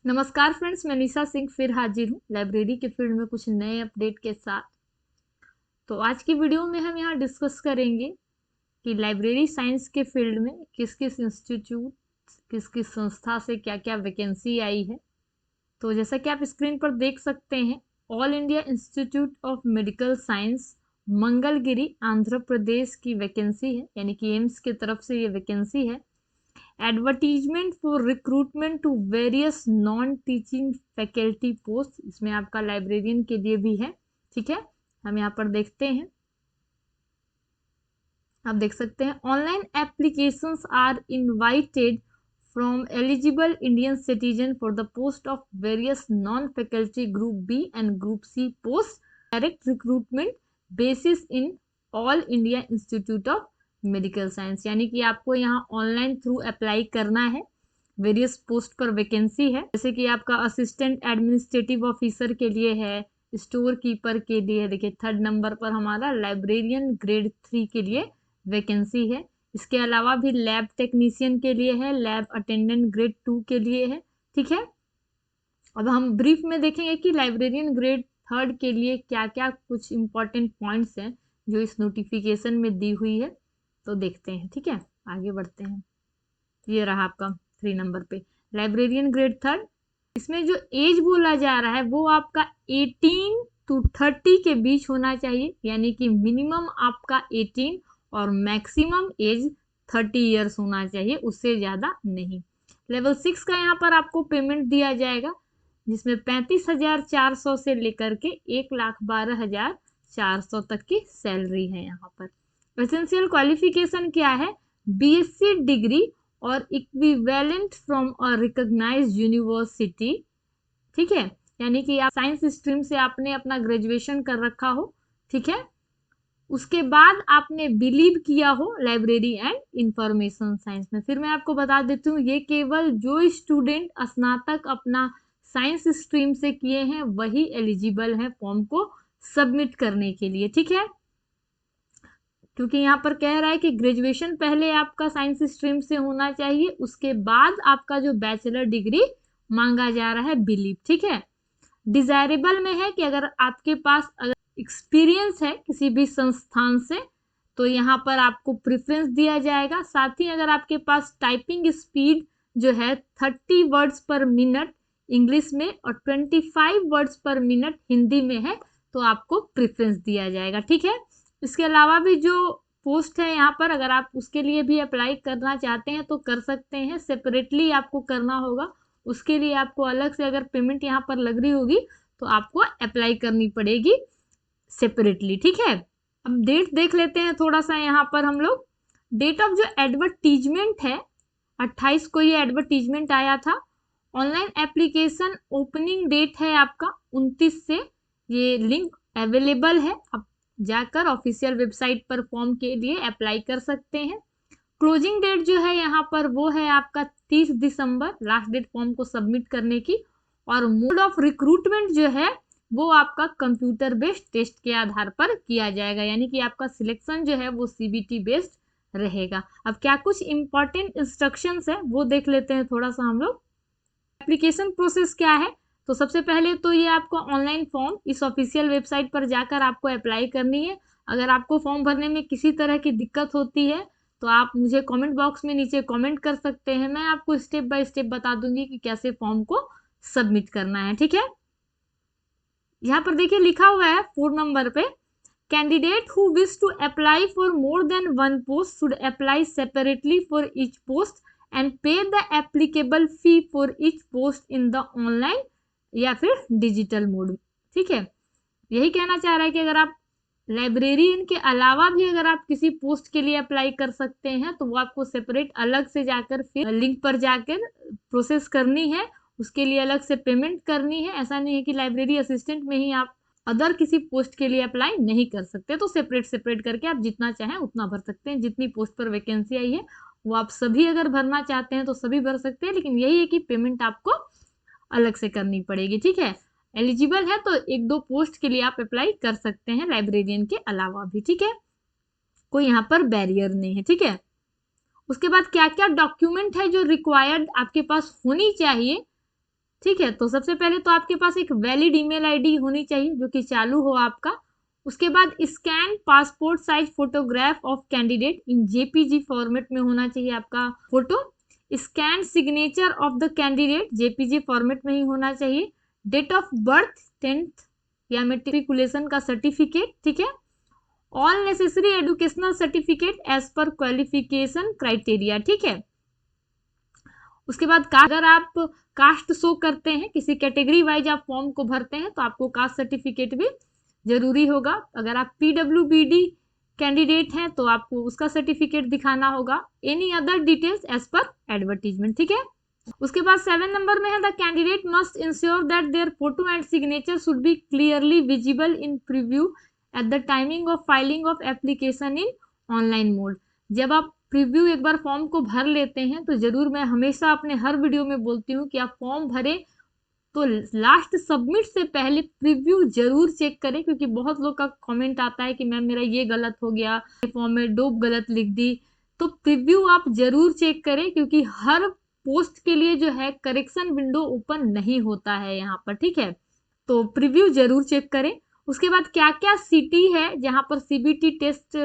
नमस्कार फ्रेंड्स, मैं निशा सिंह फिर हाजिर हूँ लाइब्रेरी के फील्ड में कुछ नए अपडेट के साथ। तो आज की वीडियो में हम यहाँ डिस्कस करेंगे कि लाइब्रेरी साइंस के फील्ड में किस किस इंस्टीट्यूट, किस किस संस्था से क्या क्या वैकेंसी आई है। तो जैसा कि आप स्क्रीन पर देख सकते हैं, all India institute of medical science Mangalagiri Andhra Pradesh की वैकेंसी है, यानी कि एम्स की तरफ से ये वैकेंसी है। Advertisement for recruitment to various non teaching faculty post, इसमें आपका लाइब्रेरियन के लिए भी है। ठीक है, हम यहाँ पर देखते हैं, आप देख सकते हैं online applications are invited from eligible Indian citizen for the post of various non faculty group B and group C post, direct recruitment basis in all India institute of medical science, यानी कि आपको यहाँ online through apply करना है। Various post पर vacancy है, जैसे कि आपका असिस्टेंट एडमिनिस्ट्रेटिव ऑफिसर के लिए है, स्टोर कीपर के लिए, देखिए 3rd नंबर पर हमारा लाइब्रेरियन ग्रेड 3 के लिए वैकेंसी है। इसके अलावा भी लैब टेक्नीशियन के लिए है, लैब अटेंडेंट ग्रेड 2 के लिए है। ठीक है, अब हम ब्रीफ में देखेंगे कि लाइब्रेरियन ग्रेड 3rd के लिए क्या क्या कुछ इंपॉर्टेंट पॉइंट्स हैं जो इस नोटिफिकेशन में दी हुई है। तो देखते हैं, ठीक है, आगे बढ़ते हैं। ये रहा आपका 3 नंबर पे लाइब्रेरियन ग्रेड 3rd। इसमें जो एज बोला जा रहा है वो आपका 18 to 30 के बीच होना चाहिए, यानी कि मिनिमम आपका 18 और मैक्सिमम एज 30 इयर्स होना चाहिए, उससे ज़्यादा नहीं। लेवल 6 का यहाँ पर आपको पेमेंट दिया जाएगा, जिसमें 35,400 से लेकर के 1,12,400 तक की सैलरी है। यहाँ पर एसेंशियल क्वालिफिकेशन क्या है? बीएससी डिग्री और equivalent from a recognised university. ठीक है, यानी कि आप साइंस स्ट्रीम से आपने अपना ग्रेजुएशन कर रखा हो। ठीक है, उसके बाद आपने बिलीव किया हो लाइब्रेरी एंड इंफॉर्मेशन साइंस में। फिर मैं आपको बता देती हूँ, ये केवल जो स्टूडेंट स्नातक अपना साइंस स्ट्रीम से किए हैं वही एलिजिबल है फॉर्म को सबमिट करने के लिए। ठीक है, क्योंकि यहाँ पर कह रहा है कि ग्रेजुएशन पहले आपका साइंस स्ट्रीम से होना चाहिए, उसके बाद आपका जो बैचलर डिग्री मांगा जा रहा है बिलीव। ठीक है, डिजायरेबल में है कि अगर आपके पास अगर एक्सपीरियंस है किसी भी संस्थान से तो यहाँ पर आपको प्रेफरेंस दिया जाएगा। साथ ही अगर आपके पास टाइपिंग स्पीड जो है 30 वर्ड्स पर मिनट इंग्लिश में और 25 वर्ड्स पर मिनट हिंदी में है तो आपको प्रेफरेंस दिया जाएगा। ठीक है, इसके अलावा भी जो पोस्ट है यहाँ पर, अगर आप उसके लिए भी अप्लाई करना चाहते हैं तो कर सकते हैं, सेपरेटली आपको करना होगा। उसके लिए आपको अलग से अगर पेमेंट यहाँ पर लग रही होगी तो आपको अप्लाई करनी पड़ेगी सेपरेटली। ठीक है, अब डेट देख लेते हैं थोड़ा सा। यहाँ पर हम लोग डेट ऑफ जो एडवर्टीजमेंट है 28 को ये एडवर्टीजमेंट आया था। ऑनलाइन एप्लीकेशन ओपनिंग डेट है आपका 29 से, ये लिंक अवेलेबल है, आप जाकर ऑफिशियल वेबसाइट पर फॉर्म के लिए अप्लाई कर सकते हैं। क्लोजिंग डेट जो है यहाँ पर वो है आपका 30 दिसंबर, लास्ट डेट फॉर्म को सबमिट करने की। और मोड ऑफ रिक्रूटमेंट जो है वो आपका कंप्यूटर बेस्ड टेस्ट के आधार पर किया जाएगा, यानी कि आपका सिलेक्शन जो है वो सीबीटी बेस्ड रहेगा। अब क्या कुछ इंपॉर्टेंट इंस्ट्रक्शंस है वो देख लेते हैं थोड़ा सा हम लोग। एप्लीकेशन प्रोसेस क्या है? तो सबसे पहले तो ये आपको ऑनलाइन फॉर्म इस ऑफिशियल वेबसाइट पर जाकर आपको अप्लाई करनी है। अगर आपको फॉर्म भरने में किसी तरह की दिक्कत होती है तो आप मुझे कमेंट बॉक्स में नीचे कमेंट कर सकते हैं, मैं आपको स्टेप बाय स्टेप बता दूंगी कि कैसे फॉर्म को सबमिट करना है। ठीक है, यहाँ पर देखिए लिखा हुआ है 4 नंबर पे, candidate who wish to apply for more than one post should apply separately for each post and pay the applicable fee for each post in the online या फिर डिजिटल मोड। ठीक है, यही कहना चाह रहा है कि अगर आप लाइब्रेरियन के अलावा भी अगर आप किसी पोस्ट के लिए अप्लाई कर सकते हैं तो वो आपको सेपरेट अलग से जाकर फिर लिंक पर जाकर प्रोसेस करनी है, उसके लिए अलग से पेमेंट करनी है। ऐसा नहीं है कि लाइब्रेरी असिस्टेंट में ही आप अदर किसी पोस्ट के लिए अप्लाई नहीं कर सकते, तो सेपरेट सेपरेट करके आप जितना चाहें उतना भर सकते हैं। जितनी पोस्ट पर वैकेंसी आई है वो आप सभी अगर भरना चाहते हैं तो सभी भर सकते हैं, लेकिन यही है कि पेमेंट आपको अलग से करनी पड़ेगी। ठीक है, एलिजिबल है तो 1-2 पोस्ट के लिए आप अप्लाई कर सकते हैं लाइब्रेरियन के अलावा भी। ठीक है, कोई यहाँ पर बैरियर नहीं है। ठीक है, उसके बाद क्या क्या डॉक्यूमेंट है जो रिक्वायर्ड आपके पास होनी चाहिए, ठीक है, तो सबसे पहले तो आपके पास एक वैलिड ईमेल आईडी होनी चाहिए जो कि चालू हो आपका। उसके बाद scan passport size photograph of candidate in JPG format में होना चाहिए आपका photo. Scan signature of the candidate JPG format में ही होना चाहिए। डेट ऑफ बर्थ 10th या मेट्रिकुलेशन का सर्टिफिकेट, ठीक है। All necessary educational certificate as per qualification criteria, ठीक है। उसके बाद अगर आप कास्ट शो करते हैं, किसी कैटेगरी वाइज आप फॉर्म को भरते हैं, तो आपको कास्ट सर्टिफिकेट भी जरूरी होगा। अगर आप पीडब्ल्यूबीडी कैंडिडेट हैं तो आपको उसका सर्टिफिकेट दिखाना होगा। Any other details as per advertisement, ठीक है। उसके बाद 7 नंबर में है the candidate must ensure that their photo and signature should be clearly visible in preview at the timing of filing of application in online mode. जब आप preview एक बार form को भर लेते हैं तो जरूर, मैं हमेशा अपने हर वीडियो में बोलती हूँ कि आप फॉर्म भरें तो लास्ट सबमिट से पहले प्रीव्यू जरूर चेक करें, क्योंकि बहुत लोग का कमेंट आता है कि मैम मेरा ये गलत हो गया, फॉर्म में डोप गलत लिख दी। तो प्रीव्यू आप जरूर चेक करें, क्योंकि हर पोस्ट के लिए जो है करेक्शन विंडो ओपन नहीं होता है यहाँ पर, ठीक है। तो प्रीव्यू जरूर चेक करें। उसके बाद क्या क्या सिटी है जहाँ पर सीबीटी टेस्ट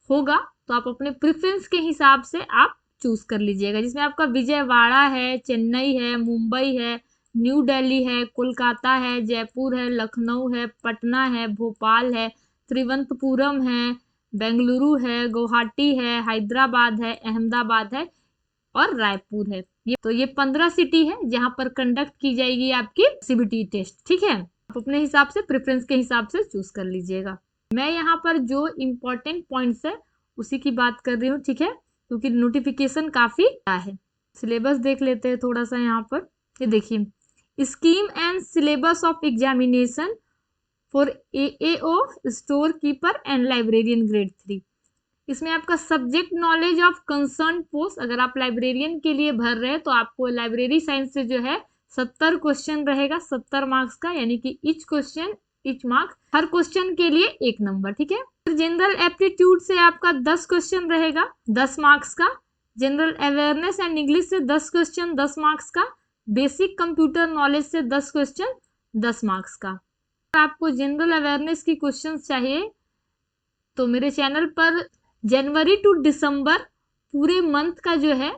होगा, तो आप अपने प्रेफरेंस के हिसाब से आप चूज कर लीजिएगा, जिसमें आपका विजयवाड़ा है, चेन्नई है, मुंबई है, न्यू दिल्ली है, कोलकाता है, जयपुर है, लखनऊ है, पटना है, भोपाल है, त्रिवंतपुरम है, बेंगलुरु है, गुवाहाटी है, हैदराबाद है, अहमदाबाद है और रायपुर है। ये 15 सिटी है जहां पर कंडक्ट की जाएगी आपकी सीबीटी टेस्ट, ठीक है। आप अपने हिसाब से प्रेफरेंस के हिसाब से चूज कर लीजिएगा। मैं यहाँ पर जो इम्पोर्टेंट पॉइंट्स है उसी की बात कर रही हूँ, ठीक है, क्योंकि नोटिफिकेशन काफी है। सिलेबस देख लेते हैं थोड़ा सा यहाँ पर। ये देखिए, scheme and syllabus of examination for AAO, store keeper and librarian grade 3। इसमें आपका subject knowledge of concern post, अगर आप लाइब्रेरियन के लिए भर रहे हैं तो आपको लाइब्रेरी साइंस से जो है 70 क्वेश्चन रहेगा, 70 मार्क्स का, यानी कि ईच क्वेश्चन ईच मार्क्स, हर क्वेश्चन के लिए 1 नंबर, ठीक है। जनरल एप्टीट्यूड से आपका 10 क्वेश्चन रहेगा 10 मार्क्स का। जनरल अवेयरनेस एंड इंग्लिश से 10 क्वेश्चन 10 मार्क्स का। बेसिक कंप्यूटर नॉलेज से 10 क्वेश्चन 10 मार्क्स का। आपको जनरल अवेयरनेस की क्वेश्चन चाहिए तो मेरे चैनल पर जनवरी टू दिसंबर पूरे मंथ का जो है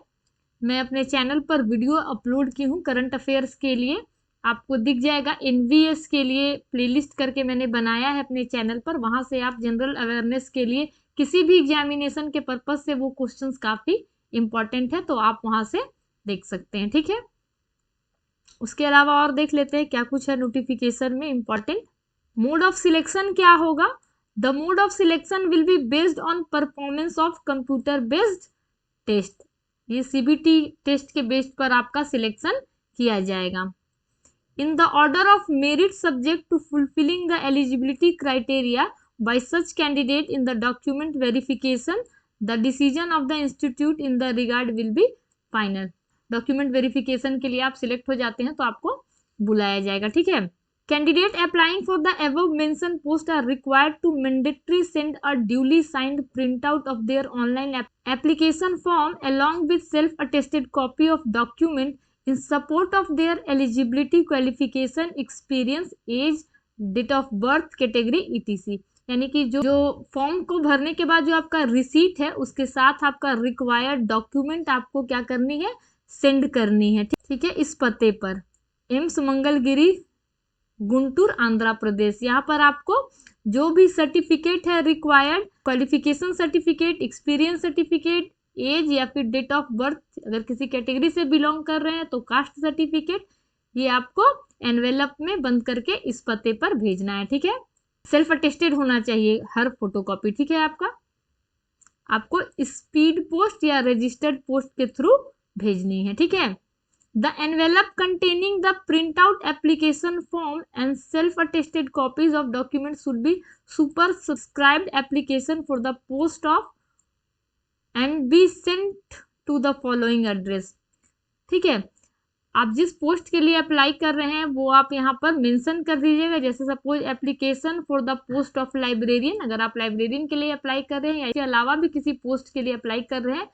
मैं अपने चैनल पर वीडियो अपलोड की हूँ करंट अफेयर्स के लिए, आपको दिख जाएगा। एनवीएस के लिए प्लेलिस्ट करके मैंने बनाया है अपने चैनल पर, वहां से आप जनरल अवेयरनेस के लिए किसी भी एग्जामिनेशन के पर्पज से वो क्वेश्चंस काफी इंपॉर्टेंट है, तो आप वहां से देख सकते हैं, ठीक है। उसके अलावा और देख लेते हैं क्या कुछ है नोटिफिकेशन में इंपॉर्टेंट। मोड ऑफ सिलेक्शन क्या होगा? The mode of selection will be based on performance of computer based test. ये सीबीटी टेस्ट के बेस्ड पर आपका सिलेक्शन किया जाएगा। In the order of merit subject to fulfilling the eligibility criteria by such candidate in the document verification, the decision of the institute in the regard will be final. Document verification के लिए आप select हो जाते हैं तो आपको बुलाया जाएगा, ठीक है। Candidate applying for the above mentioned post are required to mandatory send a duly signed printout of their online application form along with self-attested copy of document in support of their eligibility, qualification, experience, age, date of birth, category etc। यानी कि जो form को भरने के बाद जो आपका receipt है उसके साथ आपका रिक्वायर्ड डॉक्यूमेंट आपको क्या करनी है, सेंड करनी है, ठीक है। इस पते पर एम्स मंगलगिरी, गुंटूर, आंध्र प्रदेश। यहाँ पर आपको जो भी सर्टिफिकेट है required, qualification certificate, experience certificate, age या फिर डेट ऑफ बर्थ, अगर किसी कैटेगरी से बिलोंग कर रहे हैं तो कास्ट सर्टिफिकेट, ये आपको एनवेलप में बंद करके इस पते पर भेजना है, ठीक है। सेल्फ अटेस्टेड होना चाहिए हर फोटोकॉपी, ठीक है। आपको स्पीड पोस्ट या रजिस्टर्ड पोस्ट के थ्रू भेजनी है, ठीक है। The envelope containing the printout application form and self-attested copies of documents should be superscribed application for the post of and be sent to the following address। ठीक है, आप जिस पोस्ट के लिए अप्लाई कर रहे हैं वो आप यहाँ पर मेंशन कर दीजिएगा। जैसे suppose application for the post of librarian, अगर आप लाइब्रेरियन के लिए अप्लाई कर रहे हैं या इसके अलावा भी किसी पोस्ट के लिए अप्लाई कर रहे हैं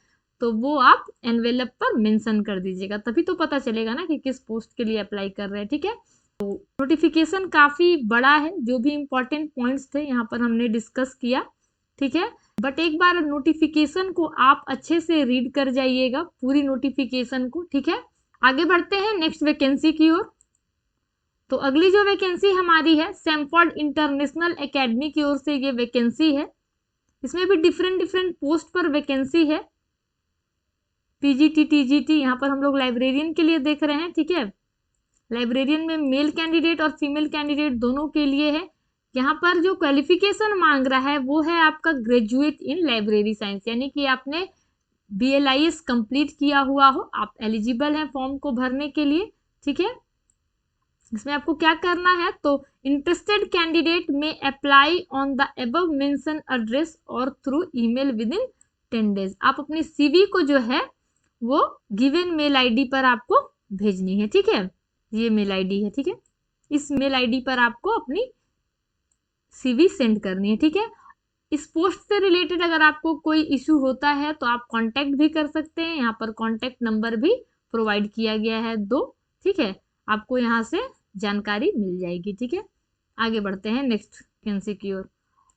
तो वो आप एनवेलप पर मेंशन कर दीजिएगा, तभी तो पता चलेगा ना कि किस पोस्ट के लिए अप्लाई कर रहे हैं। ठीक है, तो नोटिफिकेशन काफी बड़ा है, जो भी इंपॉर्टेंट पॉइंट्स थे यहाँ पर हमने डिस्कस किया। ठीक है, बट एक बार नोटिफिकेशन को आप अच्छे से रीड कर जाइएगा, पूरी नोटिफिकेशन को। ठीक है, आगे बढ़ते हैं नेक्स्ट वैकेंसी की ओर। तो अगली जो वैकेंसी हमारी है सैमफोर्ड इंटरनेशनल एकेडमी की ओर से ये वैकेंसी है। इसमें भी डिफरेंट डिफरेंट पोस्ट पर वैकेंसी है, पीजीटी टीजीटी, यहाँ पर हम लोग लाइब्रेरियन के लिए देख रहे हैं। ठीक है, लाइब्रेरियन में मेल कैंडिडेट और फीमेल कैंडिडेट दोनों के लिए है। यहाँ पर जो क्वालिफिकेशन मांग रहा है वो है आपका ग्रेजुएट इन लाइब्रेरी साइंस, यानी कि आपने BLIS कंप्लीट किया हुआ हो, आप एलिजिबल हैं फॉर्म को भरने के लिए। ठीक है, इसमें आपको क्या करना है, तो interested candidate may apply on the above mention address और through email within 10 days. आप अपनी CV को जो है वो गिवन मेल ID पर आपको भेजनी है। ठीक है, ये मेल ID है। ठीक है, इस मेल ID पर आपको अपनी CV सेंड करनी है। ठीक है, इस पोस्ट से रिलेटेड अगर आपको कोई इशू होता है तो आप कांटेक्ट भी कर सकते हैं, यहाँ पर कांटेक्ट नंबर भी प्रोवाइड किया गया है 2। ठीक है, आपको यहाँ से जानकारी मिल जाएगी। ठीक है, आगे बढ़ते हैं नेक्स्ट वैकेंसी की ओर।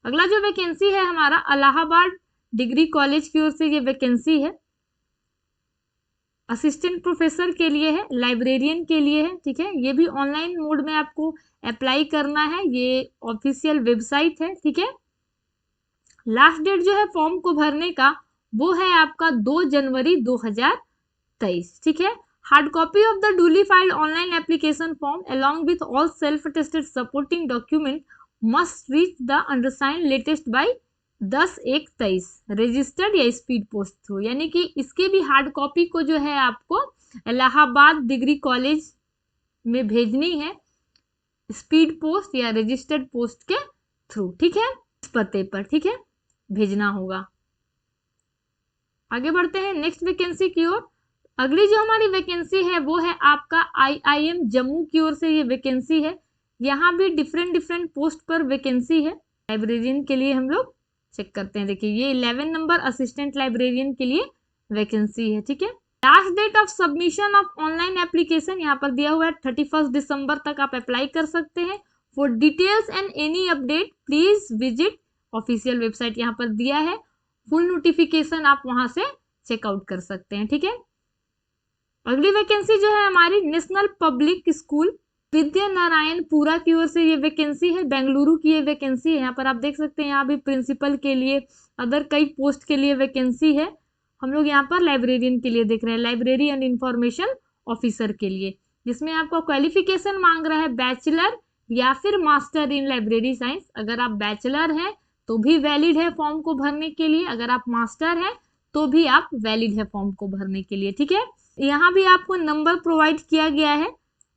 अगला जो वैकेंसी है हमारा इलाहाबाद डिग्री कॉलेज की ओर से ये वैकेंसी है, असिस्टेंट प्रोफेसर के लिए है, लाइब्रेरियन के लिए है। ठीक है, ये भी ऑनलाइन मोड में आपको अप्लाई करना है, ये ऑफिशियल वेबसाइट है। ठीक है, लास्ट डेट जो है फॉर्म को भरने का वो है आपका 2 जनवरी 2023। ठीक है, hard copy of the duly filled online application form along with all self attested supporting document must reach the undersigned latest by 10/1/23 registered या स्पीड पोस्ट थ्रू, यानी कि इसके भी हार्ड कॉपी को जो है आपको इलाहाबाद डिग्री कॉलेज में भेजनी है स्पीड पोस्ट या रजिस्टर्ड पोस्ट के थ्रू। ठीक है, इस पते पर ठीक है भेजना होगा। आगे बढ़ते हैं नेक्स्ट वैकेंसी की ओर। अगली जो हमारी वैकेंसी है वो है आपका IIM जम्मू की ओर से ये वैकेंसी है। यहाँ भी डिफरेंट डिफरेंट पोस्ट पर वैकेंसी है। लाइब्रेरियन के लिए हम लोग चेक करते हैं, देखिए ये 11 नंबर असिस्टेंट लाइब्रेरियन के लिए वैकेंसी है। ठीक है, last date of submission of online application यहाँ पर दिया हुआ है 31 दिसंबर तक आप अप्लाई कर सकते हैं। For details and any update please visit official website, यहाँ पर दिया है, फुल नोटिफिकेशन आप वहां से चेकआउट कर सकते हैं। ठीक है, अगली वैकेंसी जो है हमारी नेशनल पब्लिक स्कूल विद्या नारायणपुरा की ओर से ये वैकेंसी है, बेंगलुरु की ये वैकेंसी है। यहाँ पर आप देख सकते हैं यहाँ भी प्रिंसिपल के लिए, अदर कई पोस्ट के लिए वैकेंसी है। हम लोग यहाँ पर लाइब्रेरियन के लिए देख रहे हैं, लाइब्रेरी एंड इंफॉर्मेशन ऑफिसर के लिए, जिसमें आपको क्वालिफिकेशन मांग रहा है बैचलर या फिर मास्टर इन लाइब्रेरी साइंस। अगर आप बैचलर हैं तो भी वैलिड है फॉर्म को भरने के लिए, अगर आप मास्टर हैं तो भी आप वैलिड है फॉर्म को भरने के लिए। ठीक है, यहाँ भी आपको नंबर प्रोवाइड किया गया है,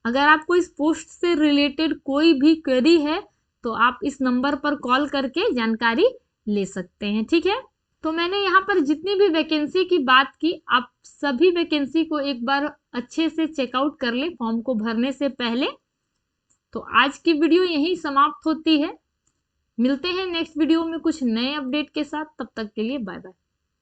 अगर आपको इस पोस्ट से रिलेटेड कोई भी क्वेरी है तो आप इस नंबर पर कॉल करके जानकारी ले सकते हैं। ठीक है, तो मैंने यहाँ पर जितनी भी वैकेंसी की बात की, आप सभी वैकेंसी को एक बार अच्छे से चेकआउट कर ले फॉर्म को भरने से पहले। तो आज की वीडियो यहीं समाप्त होती है, मिलते हैं नेक्स्ट वीडियो में कुछ नए अपडेट के साथ, तब तक के लिए बाय बाय।